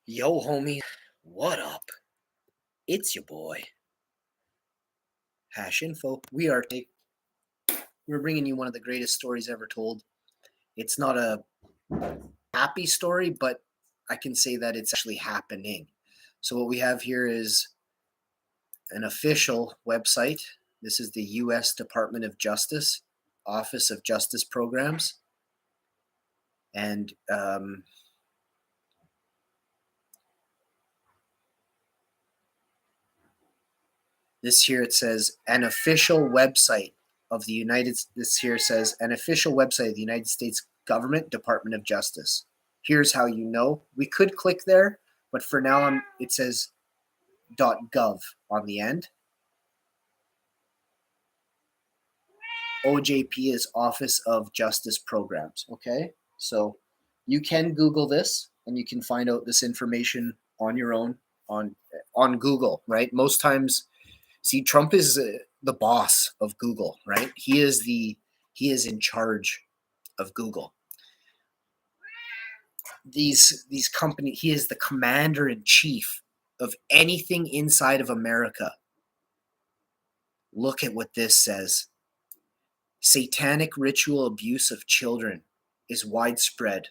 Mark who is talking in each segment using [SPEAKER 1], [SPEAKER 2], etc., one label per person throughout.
[SPEAKER 1] Yo, homie, what up? It's your boy, Hash Info. We're bringing you one of the greatest stories ever told. It's not a happy story, but I can say that it's actually happening. So what we have here is an official website. This is the U.S. Department of Justice, Office of Justice Programs, and this here it says an official website of the United. This here says an official website of the United States Government Department of Justice. Here's how you know. We could click there, but for now it says .gov on the end. OJP is Office of Justice Programs. Okay, so you can Google this and you can find out this information on your own on Google. Right, most times. See, Trump is the boss of Google, right? He is in charge of Google. These companies, he is the commander in chief of anything inside of America. Look at what this says. Satanic ritual abuse of children is widespread,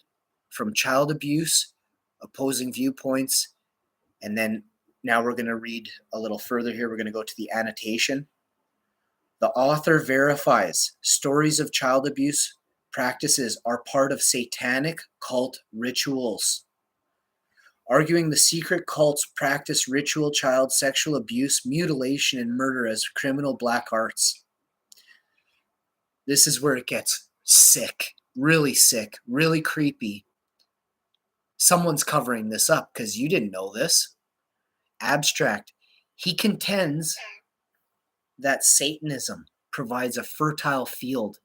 [SPEAKER 1] from child abuse, opposing viewpoints, and then now we're going to read a little further here. We're going to go to the annotation. The author verifies stories of child abuse practices are part of satanic cult rituals, arguing the secret cults practice ritual child sexual abuse, mutilation, and murder as criminal black arts. This is where it gets sick, really creepy. Someone's covering this up because you didn't know this. Abstract. He contends that Satanism provides a fertile field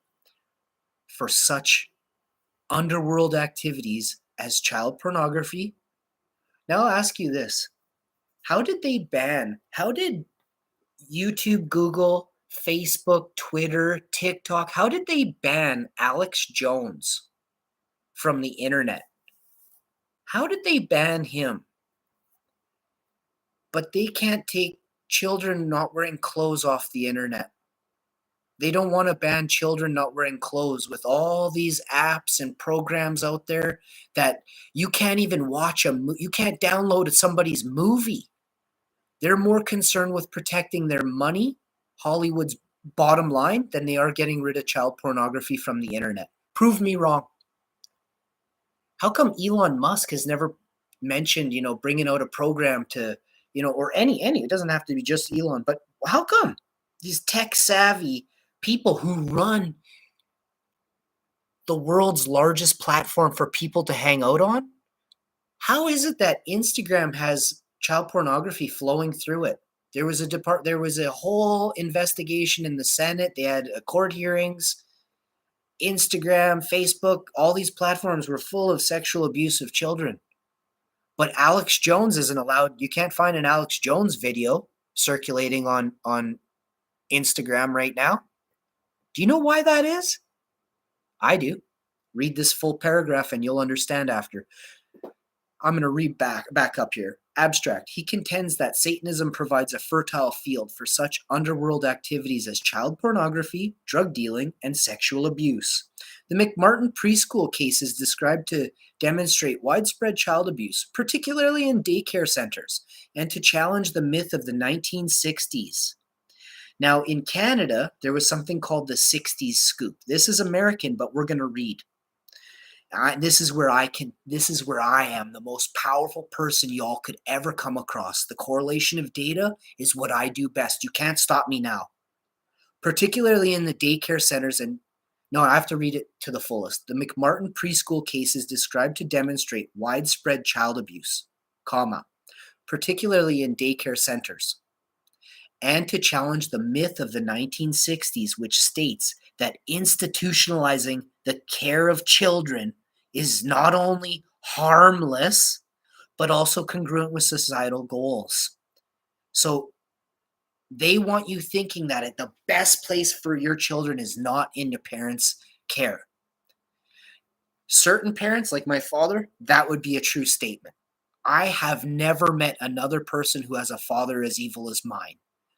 [SPEAKER 1] for such underworld activities as child pornography. Now I'll ask you this. How did YouTube, Google, Facebook, Twitter, TikTok, how did they ban Alex Jones from the internet? How did they ban him? But they can't take children not wearing clothes off the internet. They don't want to ban children not wearing clothes with all these apps and programs out there that you can't even watch you can't download somebody's movie. They're more concerned with protecting their money, Hollywood's bottom line, than they are getting rid of child pornography from the internet. Prove me wrong. How come Elon Musk has never mentioned, bringing out a program to, or any, it doesn't have to be just Elon, but how come these tech savvy people who run the world's largest platform for people to hang out on, how is it that Instagram has child pornography flowing through it? There was a whole investigation in the Senate. They had court hearings. Instagram, Facebook, all these platforms were full of sexual abuse of children. But Alex Jones isn't allowed. You can't find an Alex Jones video circulating on Instagram right now. Do you know why that is? I do. Read this full paragraph and you'll understand after. I'm going to read back up here. Abstract. He contends that Satanism provides a fertile field for such underworld activities as child pornography, drug dealing, and sexual abuse. The McMartin preschool case is described to demonstrate widespread child abuse, particularly in daycare centers, and to challenge the myth of the 1960s. Now, in Canada, there was something called the 60s scoop. This is American, but we're going to read. This is where I am the most powerful person y'all could ever come across. The correlation of data is what I do best. You can't stop me now. Particularly in the daycare centers no, I have to read it to the fullest. The McMartin preschool case is described to demonstrate widespread child abuse, particularly in daycare centers, and to challenge the myth of the 1960s, which states that institutionalizing the care of children is not only harmless, but also congruent with societal goals. So they want you thinking that the best place for your children is not in your parents' care. Certain parents, like my father, that would be a true statement. I have never met another person who has a father as evil as mine.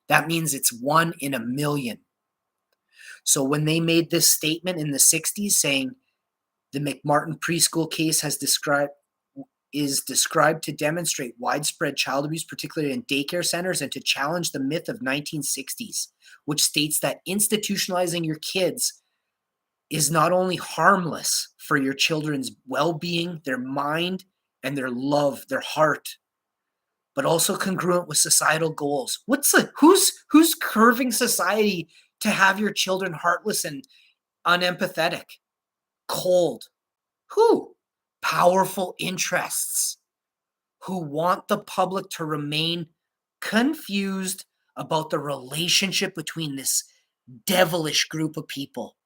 [SPEAKER 1] That means it's 1 in a million. So when they made this statement in the 60s saying the McMartin preschool case is described to demonstrate widespread child abuse, particularly in daycare centers, and to challenge the myth of 1960s, which states that institutionalizing your kids is not only harmless for your children's well-being, their mind, and their love, their heart, but also congruent with societal goals. Who's curving society to have your children heartless and unempathetic, cold? Who? Powerful interests who want the public to remain confused about the relationship between this devilish group of people.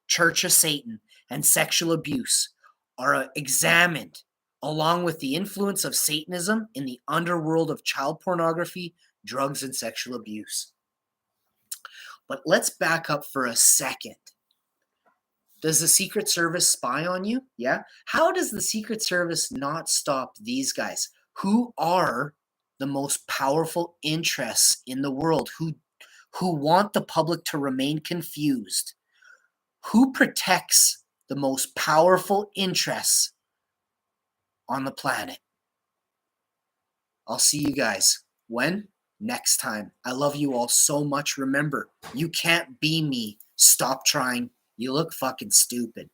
[SPEAKER 1] Church of Satan and sexual abuse are examined along with the influence of Satanism in the underworld of child pornography, drugs, and sexual abuse. But let's back up for a second. Does the Secret Service spy on you? Yeah. How does the Secret Service not stop these guys who are the most powerful interests in the world, who want the public to remain confused? Who protects the most powerful interests on the planet? I'll see you guys. When? Next time. I love you all so much. Remember, you can't be me. Stop trying. You look fucking stupid.